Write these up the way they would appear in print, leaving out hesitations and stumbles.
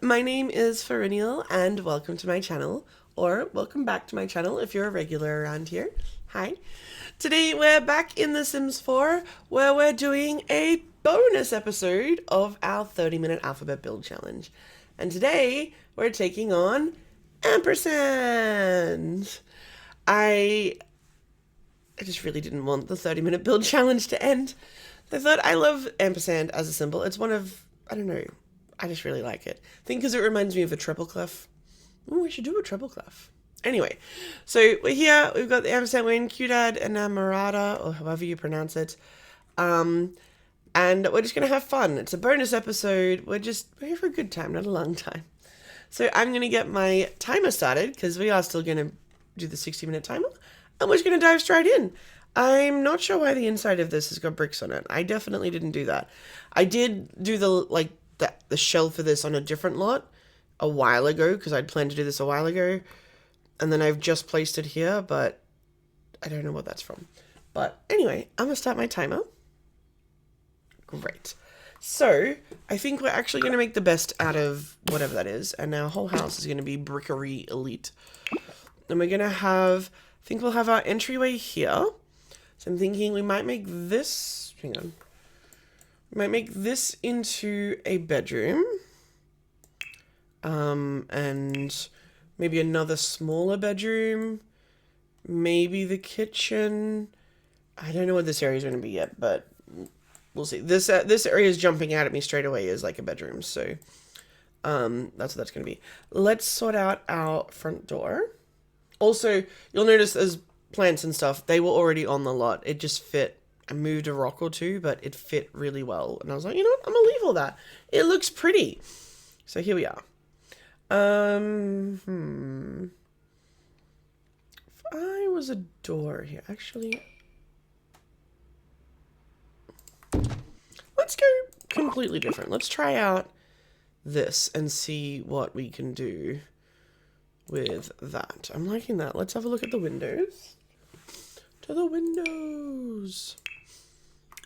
my name is Ferinial and welcome to my channel, or welcome back to my channel if you're a regular around here. Hi. Today we're back in The Sims 4 where we're doing a bonus episode of our 30-minute alphabet build challenge. And today we're taking on ampersand. I just really didn't want the 30-minute build challenge to end. I thought I love ampersand as a symbol. It's one of, I don't know, I just really like it. I think because it reminds me of a treble clef. Oh, we should do a treble clef. Anyway, so we're here. We've got the ampersand. We're in Ciudad Enamorada, or however you pronounce it. And we're just going to have fun. It's a bonus episode. We're here for a good time, not a long time. So I'm going to get my timer started because we are still going to do the 60-minute timer. And we're just going to dive straight in. I'm not sure why the inside of this has got bricks on it. I definitely didn't do that. I did do the shell for this on a different lot a while ago because I'd planned to do this a while ago. And then I've just placed it here, but I don't know what that's from. But anyway, I'm going to start my timer. Great. So I think we're actually going to make the best out of whatever that is. And our whole house is going to be Brickery Elite. And we're going to have, I think we'll have our entryway here. So I'm thinking we might make this, hang on. We might make this into a bedroom. And maybe another smaller bedroom. Maybe the kitchen. I don't know what this area is going to be yet, but we'll see. This area is jumping out at me straight away as like a bedroom. So that's what that's going to be. Let's sort out our front door. Also, you'll notice as plants and stuff, they were already on the lot. It just fit. I moved a rock or two, but it fit really well. And I was like, you know what? I'm going to leave all that. It looks pretty. So here we are. If I was a door here, actually, let's go completely different. Let's try out this and see what we can do with that. I'm liking that. Let's have a look at the windows. To the windows.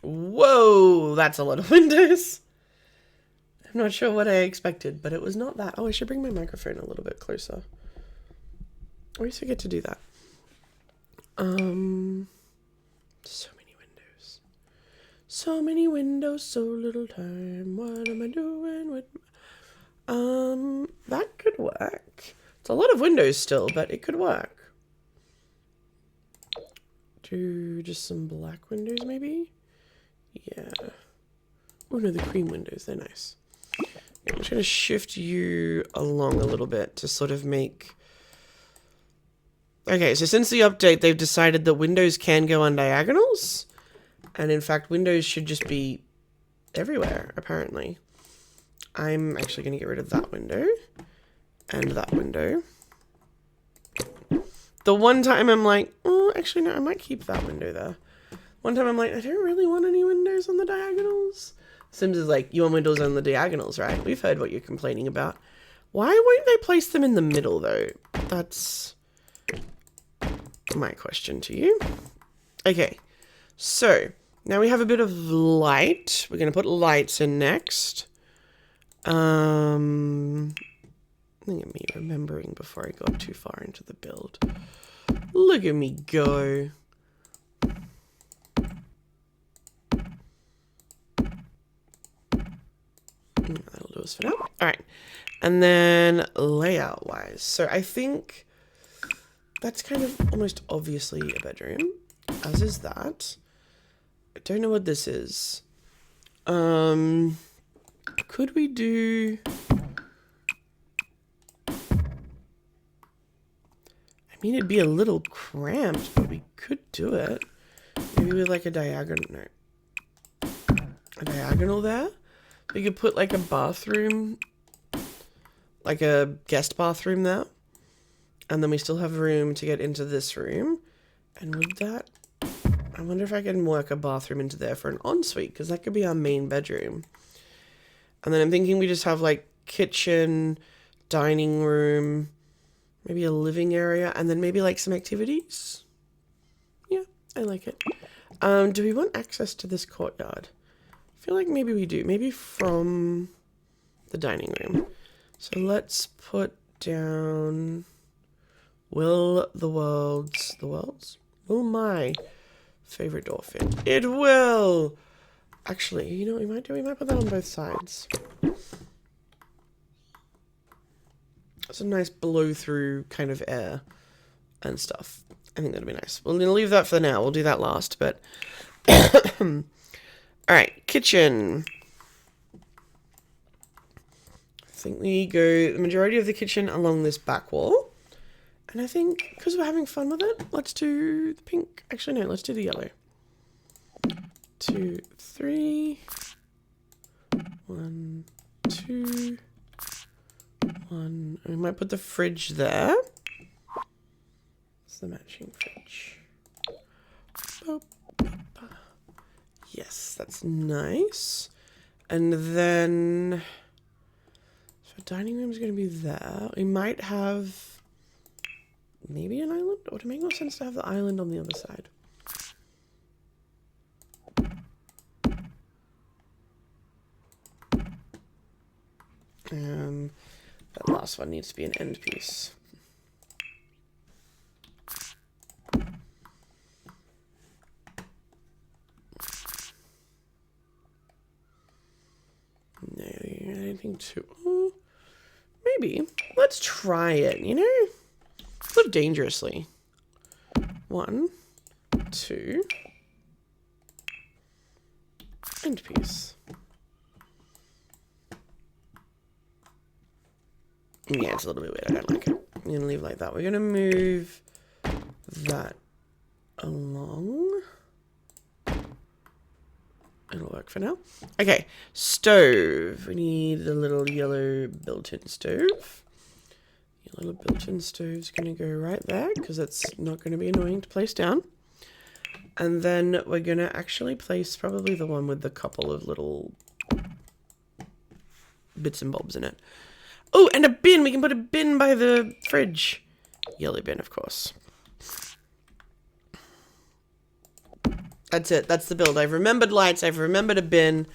Whoa, that's a lot of windows. I'm not sure what I expected, but it was not that. Oh, I should bring my microphone a little bit closer. I always forget to do that. So many windows. So many windows, so little time. What am I doing with that could work. It's a lot of windows still, but it could work. Do just some black windows, maybe? Yeah. Oh, no, the cream windows. They're nice. I'm just going to shift you along a little bit to sort of make... Okay, so since the update, they've decided that windows can go on diagonals. And in fact, windows should just be everywhere, apparently. I'm actually going to get rid of that window. And that window. The one time I'm like, oh, actually, no, I might keep that window there. One time I'm like, I don't really want any windows on the diagonals. Sims is like, you want windows on the diagonals, right? We've heard what you're complaining about. Why won't they place them in the middle, though? That's my question to you. Okay, so now we have a bit of light. We're going to put lights in next. Look at me remembering before I got too far into the build. Look at me go. That'll do us for now. All right. And then layout wise. So I think that's kind of almost obviously a bedroom, as is that. I don't know what this is. Could we do... I mean, it'd be a little cramped, but we could do it. Maybe with like a diagonal. No. A diagonal there. We could put like a bathroom, like a guest bathroom there. And then we still have room to get into this room. And with that, I wonder if I can work a bathroom into there for an ensuite, because that could be our main bedroom. And then I'm thinking we just have like kitchen, dining room, maybe a living area, and then maybe like some activities. Yeah, I like it. Do we want access to this courtyard? I feel like maybe we do. Maybe from the dining room. So let's put down, will my favorite door fit? It will! Actually, you know what we might do? We might put that on both sides. It's a nice blow through kind of air and stuff. I think that'd be nice. We're gonna leave that for now. We'll do that last, but alright, kitchen. I think we go the majority of the kitchen along this back wall. And I think, because we're having fun with it, let's do the pink. Actually, no, let's do the yellow. 2, 3. 1, 2. 1. We might put the fridge there. It's the matching fridge. Yes, that's nice. And then, so dining room is going to be there. We might have maybe an island, or would it make more sense to have the island on the other side? That last one needs to be an end piece. No, anything too. Maybe. Let's try it, you know? Live dangerously. 1, 2. End piece. Yeah, it's a little bit weird. I don't like it. I'm going to leave it like that. We're going to move that along. It'll work for now. Okay, stove. We need a little yellow built-in stove. Yellow built-in stove's going to go right there because it's not going to be annoying to place down. And then we're going to actually place probably the one with the couple of little bits and bobs in it. Oh, and a bin. We can put a bin by the fridge. Yellow bin, of course. That's it. That's the build. I've remembered lights. I've remembered a bin.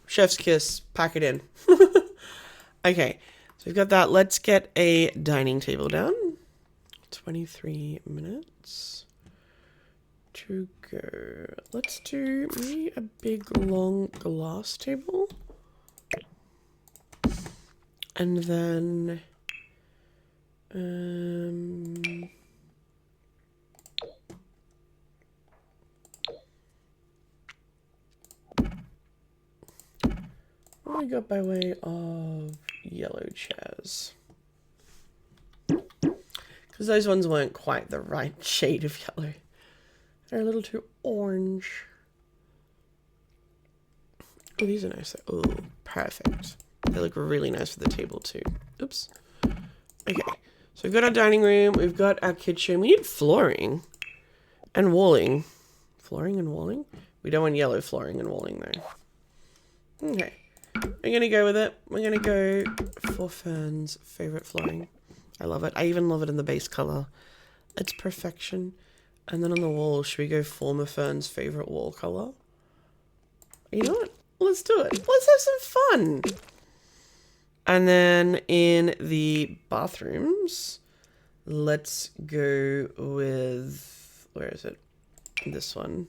Chef's kiss. Pack it in. Okay. So we've got that. Let's get a dining table down. 23 minutes to go. Let's do maybe a big, long glass table. And then, what we got by way of yellow chairs? Because those ones weren't quite the right shade of yellow. They're a little too orange. Oh, these are nice. Oh, perfect. They look really nice for the table too. Oops. Okay, so we've got our dining room. We've got our kitchen. We need flooring and walling. Flooring and walling? We don't want yellow flooring and walling though. Okay, we're going to go with it. We're going to go for Fern's favorite flooring. I love it. I even love it in the base color. It's perfection. And then on the wall, should we go former Fern's favorite wall color? You know what? Let's do it. Let's have some fun. And then in the bathrooms, let's go with, where is it? This one.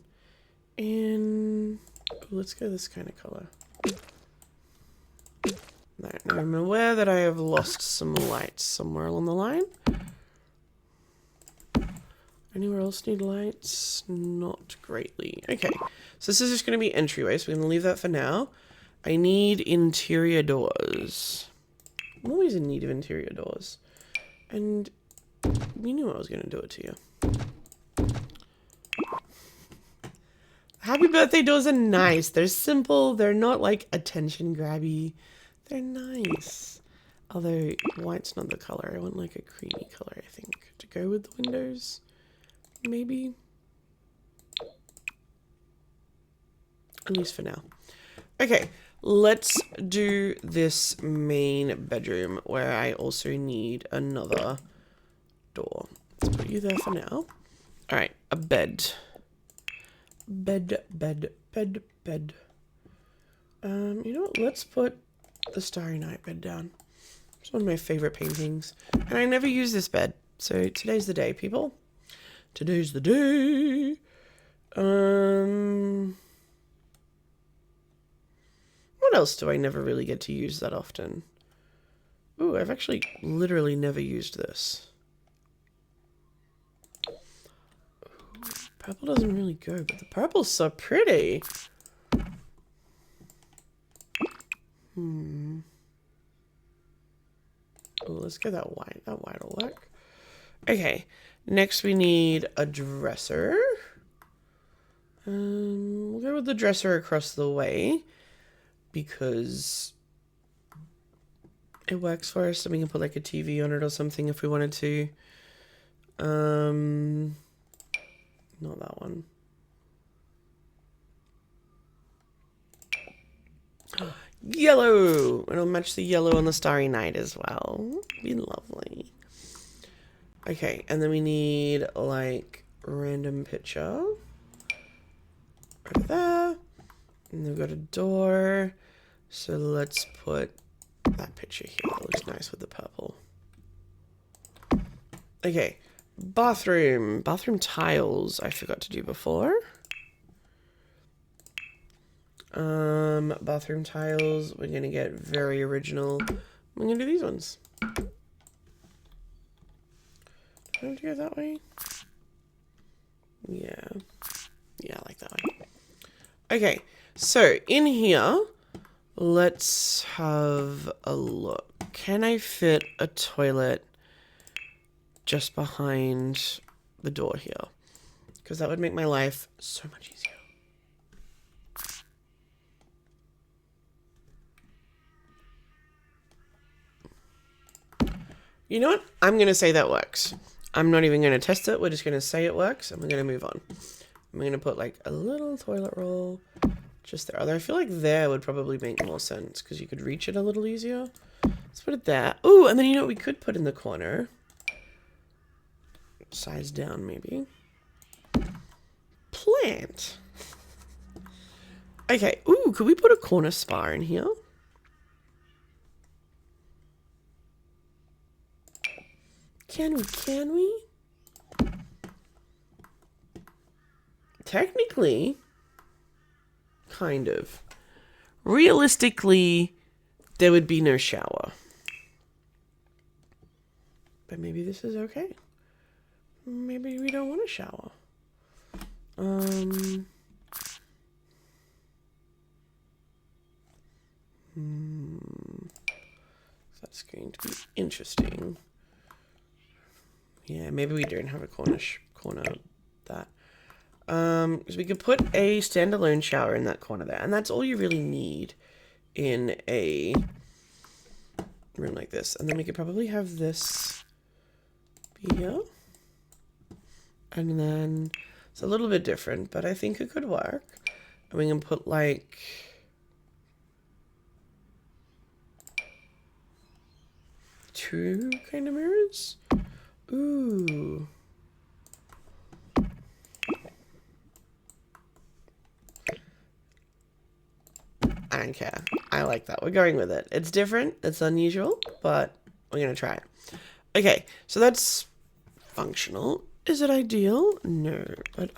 And let's go this kind of color. Now I'm aware that I have lost some lights somewhere along the line. Anywhere else need lights? Not greatly. Okay, so this is just going to be entryway, so we're going to leave that for now. I need interior doors. I'm always in need of interior doors. And you knew I was going to do it to you. Happy birthday doors are nice. They're simple. They're not like attention grabby. They're nice. Although white's not the color. I want like a creamy color, I think, to go with the windows. Maybe. At least for now. Okay, let's do this main bedroom where I also need another door. Let's put you there for now. Alright, a bed. Bed. You know what? Let's put the Starry Night bed down. It's one of my favorite paintings. And I never use this bed. So today's the day, people. Today's the day. What else do I never really get to use that often? Ooh, I've actually literally never used this. Ooh, purple doesn't really go, but the purple's so pretty. Oh, let's go that white. That white will work. Okay, next we need a dresser. We'll go with the dresser across the way because it works for us, and we can put like a TV on it or something if we wanted to. Not that one. Yellow! It'll match the yellow on the Starry Night as well. Be lovely. Okay, and then we need like random picture. Over there. And we've got a door. So let's put that picture here. That looks nice with the purple. Okay. Bathroom. Bathroom tiles I forgot to do before. Bathroom tiles. We're going to get very original. We're going to do these ones. Do I have to go that way? Yeah. Yeah, I like that way. Okay, so in here, let's have a look. Can I fit a toilet just behind the door here? Because that would make my life so much easier. You know what? I'm going to say that works. I'm not even going to test it. We're just going to say it works, and we're going to move on. I'm going to put like a little toilet roll just there. Although I feel like there would probably make more sense because you could reach it a little easier. Let's put it there. Ooh, and then you know what we could put in the corner? Size down, maybe. Plant. Okay. Ooh, could we put a corner spa in here? Can we? Technically, kind of. Realistically, there would be no shower. But maybe this is okay. Maybe we don't want a shower. That's going to be interesting. Yeah, maybe we don't have a corner that. Because we could put a standalone shower in that corner there, and that's all you really need in a room like this. And then we could probably have this be here. And then it's a little bit different, but I think it could work. And we can put like two kind of mirrors. Ooh. I don't care. I like that. We're going with it. It's different. It's unusual, but we're going to try it. Okay, so that's functional. Is it ideal? No. But,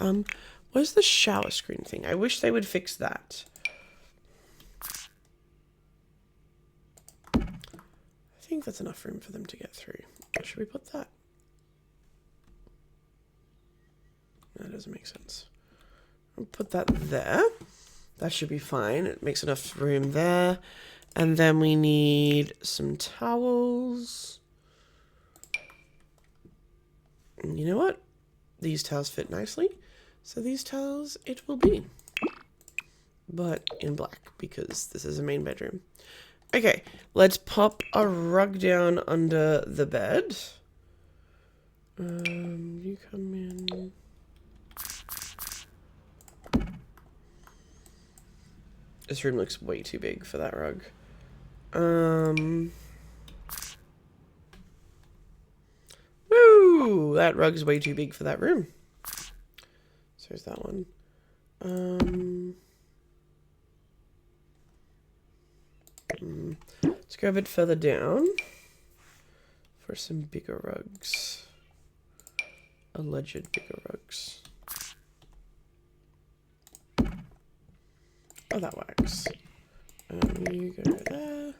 where's the shower screen thing? I wish they would fix that. I think that's enough room for them to get through. Where should we put that? That doesn't make sense. I'll put that there. That should be fine. It makes enough room there. And then we need some towels. And you know what? These towels fit nicely. So these towels it will be. But in black because this is a main bedroom. Okay, let's pop a rug down under the bed. You come in. This room looks way too big for that rug. Woo! That rug's way too big for that room. So there's that one. Let's go a bit further down. for some bigger rugs. Alleged bigger rugs. Oh, that works. You go there.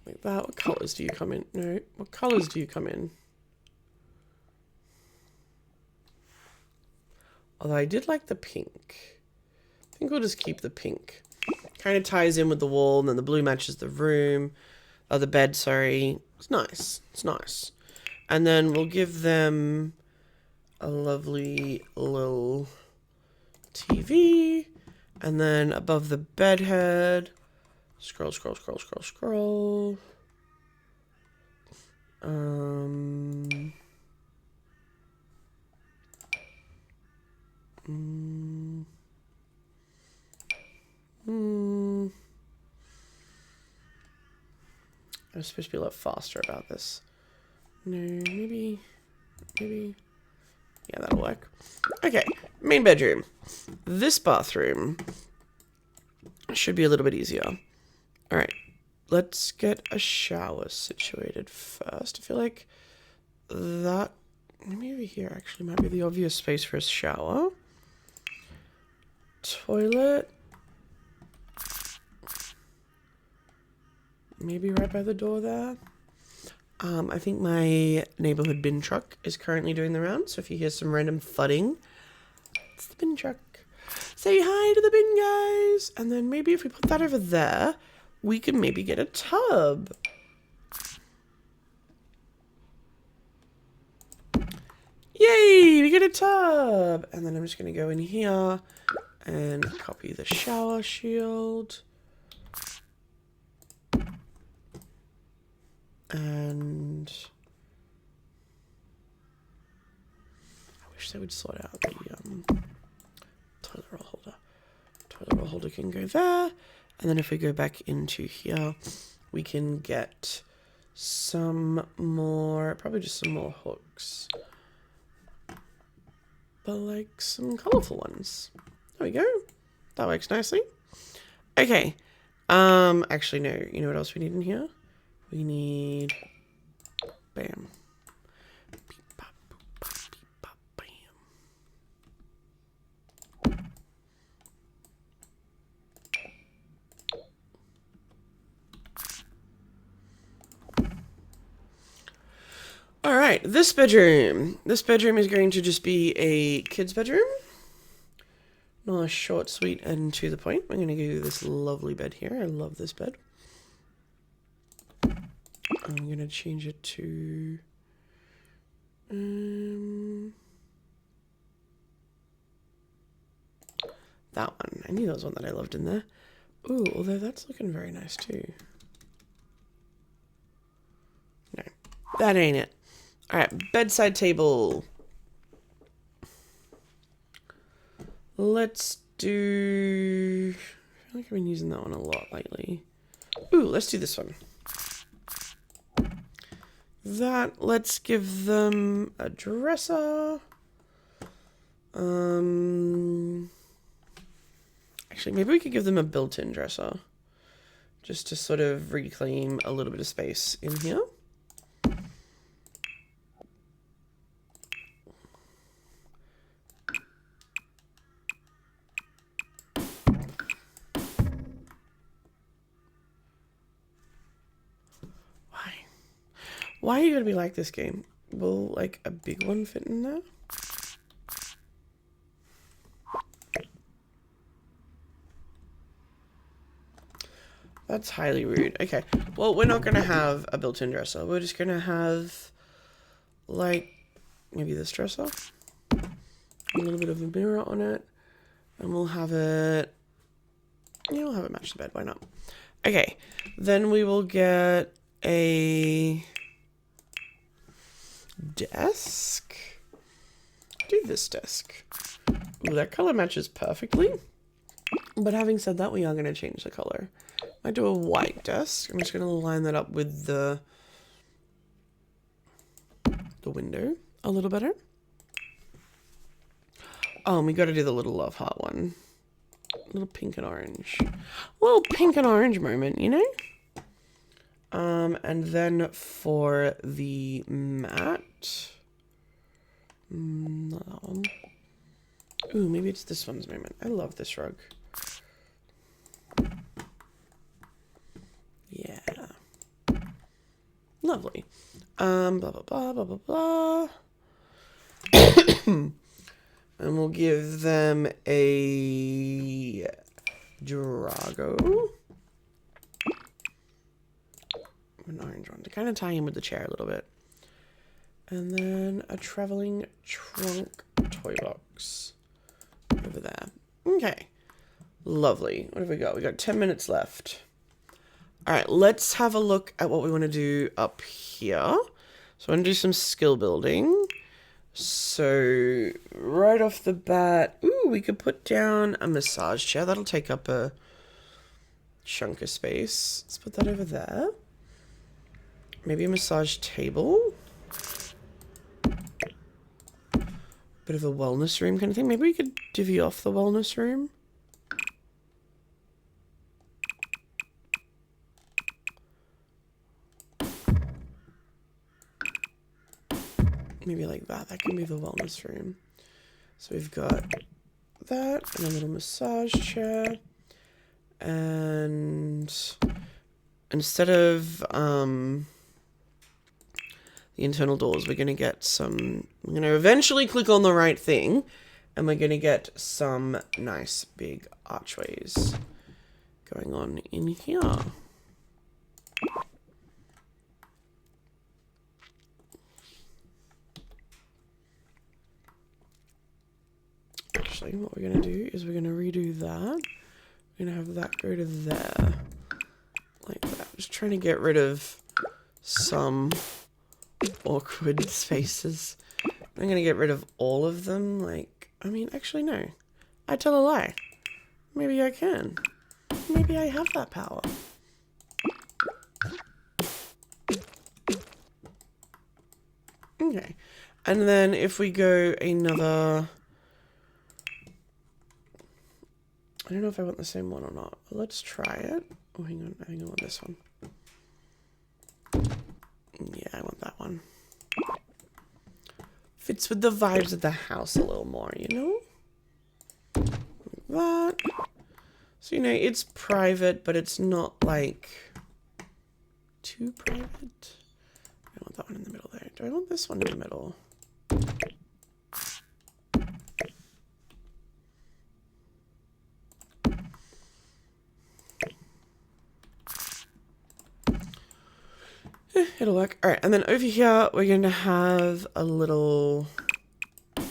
Like that. What colours do you come in? No. What colours do you come in? Although I did like the pink. I think we'll just keep the pink. Kind of ties in with the wall, and then the blue matches the room. Oh, the bed, sorry. It's nice. It's nice. And then we'll give them a lovely little TV. And then above the bed head, scroll, scroll, scroll, scroll, scroll. I'm supposed to be a lot faster about this. No, maybe. Yeah, that'll work. Okay, main bedroom. This bathroom should be a little bit easier. All right, let's get a shower situated first. I feel like that, maybe over here actually might be the obvious space for a shower. Toilet. Maybe right by the door there. I think my neighborhood bin truck is currently doing the round. So if you hear some random thudding, it's the bin truck. Say hi to the bin guys. And then maybe if we put that over there, we can maybe get a tub. Yay, we get a tub. And then I'm just going to go in here and copy the shower shield. And I wish they would sort out the toilet roll holder. Toilet roll holder can go there. And then if we go back into here, we can get some more, probably just some more hooks. But like some colorful ones. There we go. That works nicely. Okay. Actually, no. You know what else we need in here? We need, bam. Beep, bop, boop, bop, beep, bop, bam. All right, this bedroom. This bedroom is going to just be a kid's bedroom. Nice, short, sweet, and to the point. I'm going to give you this lovely bed here. I love this bed. I'm going to change it to that one. I knew there was one that I loved in there. Ooh, although that's looking very nice too. No, that ain't it. All right, bedside table. Let's do, I feel like I've been using that one a lot lately. Ooh, let's do this one. That, let's give them a dresser. Actually, maybe we could give them a built-in dresser. Just to sort of reclaim a little bit of space in here. Why are you gonna be like this game? Will like a big one fit in there? That's highly rude. Okay, well, we're not gonna have a built-in dresser. We're just gonna have like maybe this dresser, a little bit of a mirror on it, and we'll have it. Yeah, we'll have it match the bed. Why not? Okay, then we will get a desk. Do this desk. Ooh, that color matches perfectly. But having said that, we are going to change the color. I do a white desk. I'm just going to line that up with the window a little better. Oh, and we got to do the little love heart one. A little pink and orange. A little pink and orange moment, you know? And then for the mat, not that one. Ooh, maybe it's this one's moment. I love this rug. Yeah. Lovely. Blah, blah, blah, blah, blah, blah. And we'll give them a Drago. An orange one to kind of tie in with the chair a little bit. And then a traveling trunk toy box over there. Okay. Lovely. What have we got? We got 10 minutes left. All right, let's have a look at what we want to do up here. So I want to do some skill building. So right off the bat, ooh, we could put down a massage chair. That'll take up a chunk of space. Let's put that over there. Maybe a massage table. Bit of a wellness room kind of thing. Maybe we could divvy off the wellness room. Maybe like that. That can be the wellness room. So we've got that and a little massage chair. And instead of the internal doors, we're going to get some... We're going to eventually click on the right thing. And we're going to get some nice big archways going on in here. Actually, what we're going to do is we're going to redo that. We're going to have that go to there. Like that. Just trying to get rid of some awkward spaces. I'm going to get rid of all of them. Like, I mean, actually, no. I tell a lie. Maybe I can. Maybe I have that power. Okay. And then if we go another... I don't know if I want the same one or not. Let's try it. Oh, hang on. I think I want this one. Yeah, I want that one. Fits with the vibes of the house a little more, you know? Like that. So, you know, it's private, but it's not, like, too private. I want that one in the middle there. Do I want this one in the middle? It'll work. All right, and then over here, we're going to have a little... So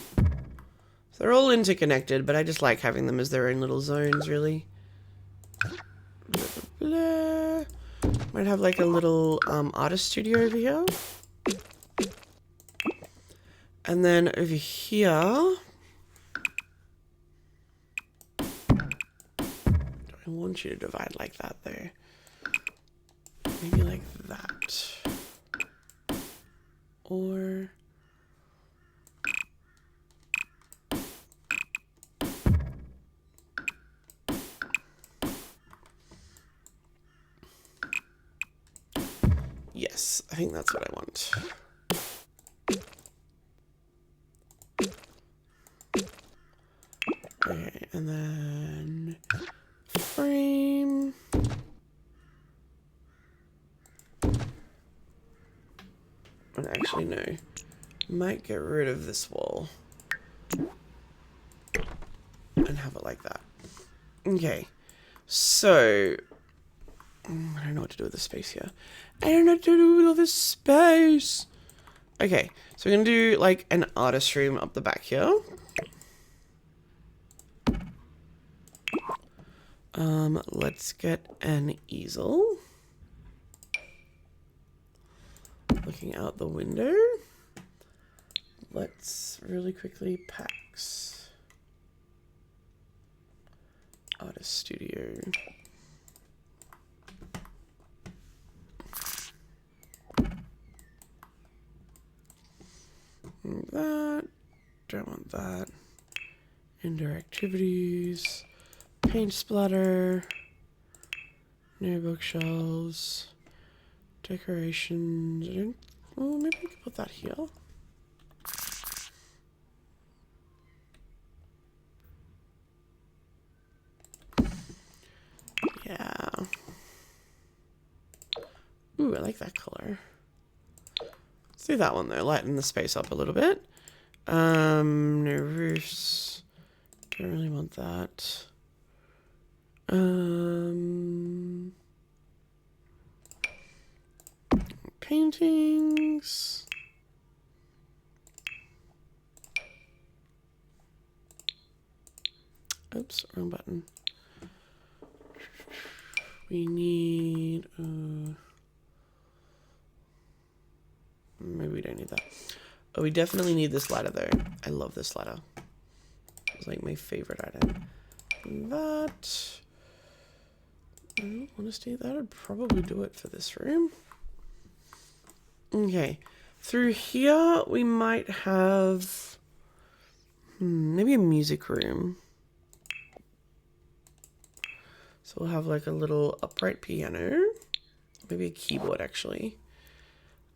they're all interconnected, but I just like having them as their own little zones, really. Blah, blah, blah. Might have like a little artist studio over here. And then over here... I want you to divide like that, though. Maybe like that. Or... Yes, I think that's what I want. Okay, and then... frame... And actually, no. Might get rid of this wall. And have it like that. Okay. So... I don't know what to do with the space here. I don't know what to do with all this space. Okay. So we're going to do, like, an artist room up the back here. Let's get an easel. Looking out the window. Let's really quickly packs. Artist studio. That. Don't want that. Indoor activities. Paint splatter. No bookshelves. Decorations. Oh, maybe we could put that here. Yeah. Ooh, I like that color. Let's do that one though. Lighten the space up a little bit. No roofs. Don't really want that. Paintings. Oops, wrong button. We need, maybe we don't need that. Oh, we definitely need this ladder though. I love this ladder. It's like my favorite item. That, honestly, that would probably do it for this room. Okay, through here we might have, maybe a music room. So we'll have like a little upright piano, maybe a keyboard actually.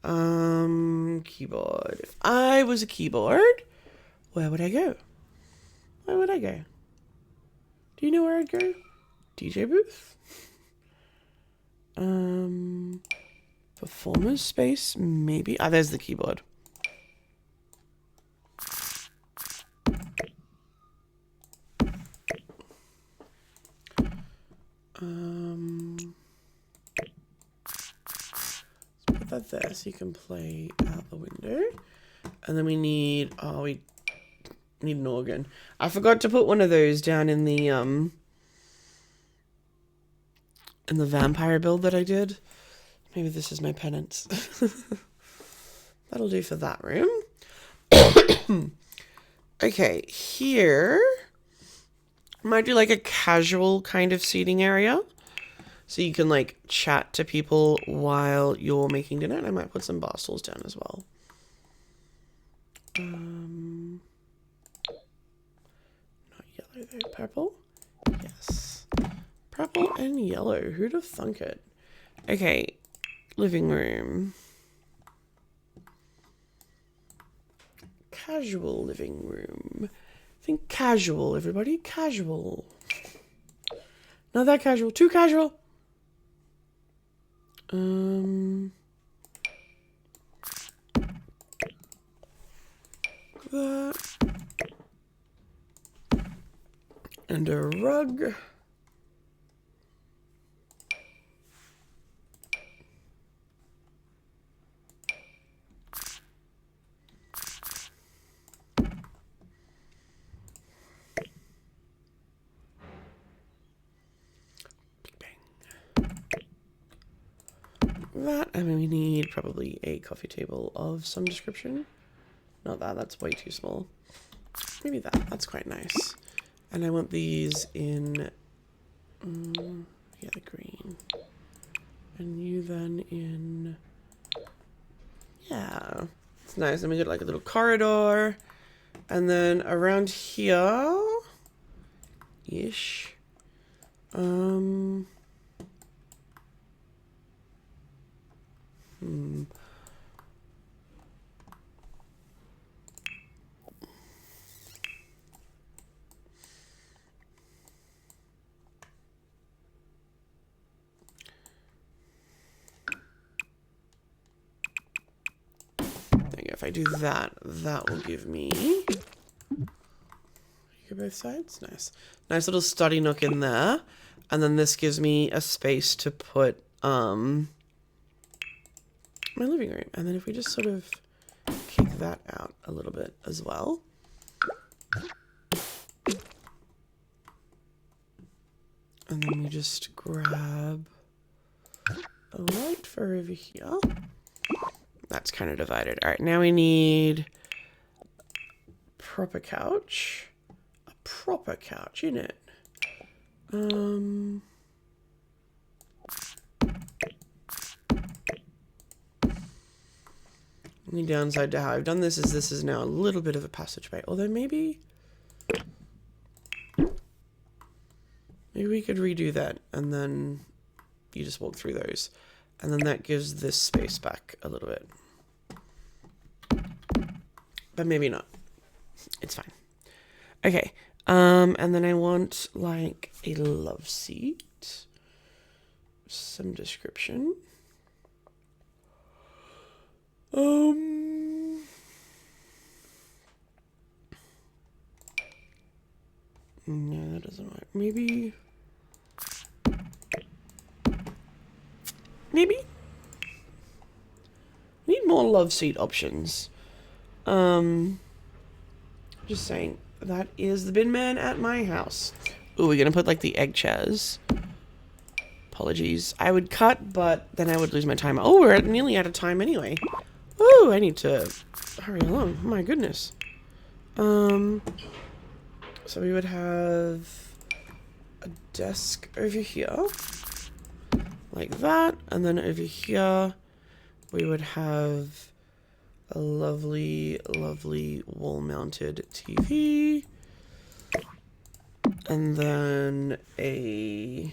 Keyboard. If I was a keyboard, where would I go? Where would I go? Do you know where I'd go? DJ booth? Performance space, maybe. Ah, there's the keyboard. Let's put that there so you can play out the window. And then we need, oh, we need an organ. I forgot to put one of those down in the vampire build that I did. Maybe this is my penance. That'll do for that room. Okay, here might do like a casual kind of seating area. So you can like chat to people while you're making dinner. And I might put some bar stools down as well. Not yellow though, purple. Yes. Purple and yellow. Who'd have thunk it? Okay, living room. Casual living room. Think casual, everybody. Casual. Not that casual. Too casual. That. And a rug. That, and we need probably a coffee table of some description. Not that, that's way too small. Maybe that, that's quite nice. And I want these in, yeah, the green. And you then in, yeah, it's nice. And we got like a little corridor. And then around here-ish, if I do that, that will give me, you get both sides, nice. Nice little study nook in there. And then this gives me a space to put, my living room. And then if we just sort of kick that out a little bit as well. And then we just grab a light for over here. That's kind of divided. All right, now we need proper couch. A proper couch, isn't it? The downside to how I've done this is now a little bit of a passageway. Although maybe we could redo that and then you just walk through those. And then that gives this space back a little bit. But maybe not. It's fine. Okay. And then I want like a love seat. Some description. No, that doesn't work. Maybe. Need more love seat options. Just saying. That is the bin man at my house. Ooh, we're gonna put like the egg chairs. Apologies. I would cut, but then I would lose my time. Oh, we're nearly out of time anyway. Ooh, I need to hurry along. Oh my goodness. So we would have a desk over here. Like that. And then over here, we would have a lovely, lovely wall-mounted TV. And then a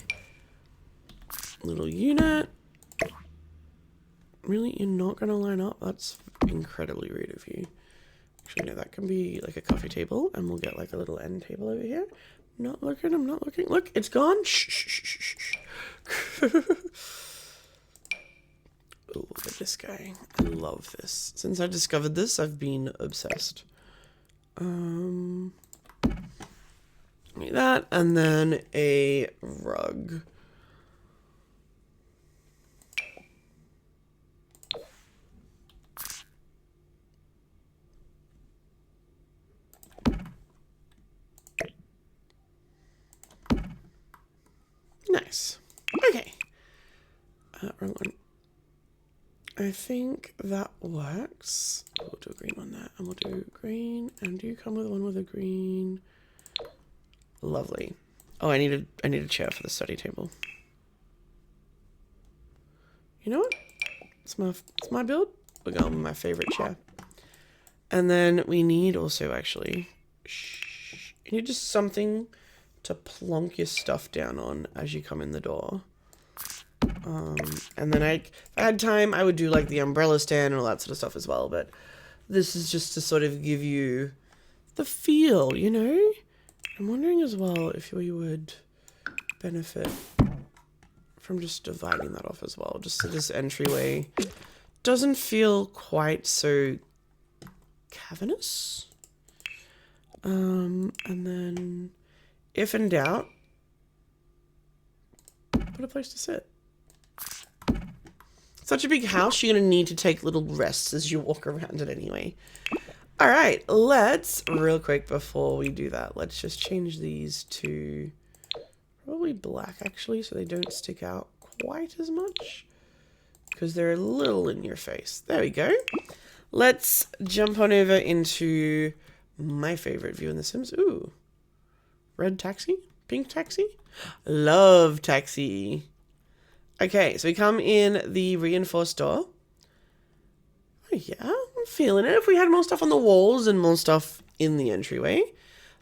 little unit. Really? You're not going to line up? That's incredibly rude of you. Actually, no, that can be like a coffee table. And we'll get like a little end table over here. I'm not looking. Look, it's gone. Shh, shh, shh, shh, shh. Oh, look at this guy. I love this. Since I discovered this, I've been obsessed. Like that, and then a rug. Nice. Okay. Wrong one. I think that works. We'll do a green on that, and we'll do green. And do you come with one with a green? Lovely. Oh, I need a chair for the study table. You know what? It's my build. We're going with my favorite chair. And then we need also actually, you need just something to plonk your stuff down on as you come in the door. And then if I had time, I would do like the umbrella stand and all that sort of stuff as well. But this is just to sort of give you the feel, you know? I'm wondering as well if we would benefit from just dividing that off as well. Just so this entryway doesn't feel quite so cavernous. And then, if in doubt, put a place to sit. Such a big house, you're going to need to take little rests as you walk around it anyway. All right, let's, real quick before we do that, let's just change these to probably black actually, so they don't stick out quite as much. Because they're a little in your face. There we go. Let's jump on over into my favorite view in The Sims. Ooh. Red taxi? Pink taxi? Love taxi. Okay, so we come in the reinforced door. Oh yeah, I'm feeling it. If we had more stuff on the walls and more stuff in the entryway.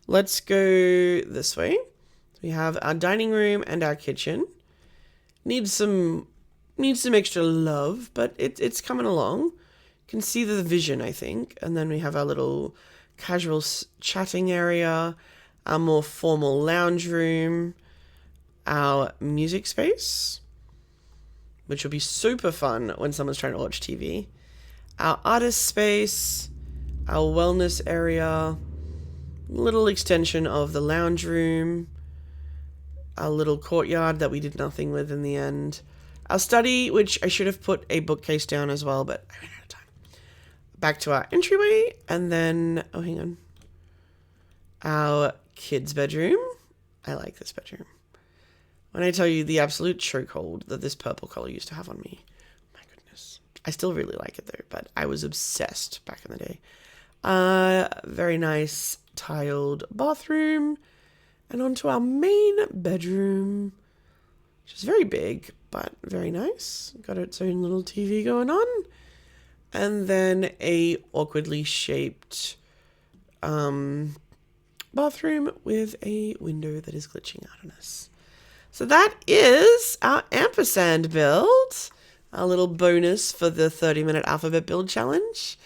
Let's go this way. So we have our dining room and our kitchen. Needs some extra love, but it's coming along. You can see the vision, I think. And then we have our little casual chatting area, our more formal lounge room, our music space, which will be super fun when someone's trying to watch TV. Our artist space, our wellness area, little extension of the lounge room, our little courtyard that we did nothing with in the end. Our study, which I should have put a bookcase down as well, but I ran out of time. Back to our entryway, and then, oh, hang on. Our kids' bedroom. I like this bedroom. When I tell you the absolute chokehold that this purple color used to have on me. My goodness. I still really like it though, but I was obsessed back in the day. Very nice tiled bathroom. And onto our main bedroom, which is very big, but very nice. Got its own little TV going on. And then a awkwardly shaped bathroom with a window that is glitching out on us. So that is our ampersand build. a little bonus for the 30-minute alphabet build challenge.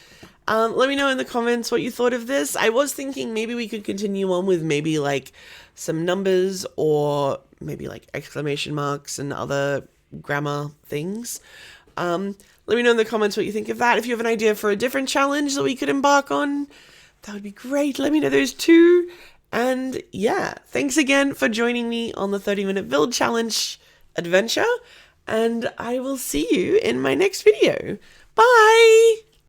Let me know in the comments what you thought of this. I was thinking maybe we could continue on with maybe like some numbers or maybe like exclamation marks and other grammar things. Let me know in the comments what you think of that. If you have an idea for a different challenge that we could embark on, that would be great. Let me know those too. And yeah, thanks again for joining me on the 30-minute build challenge adventure. And I will see you in my next video. Bye!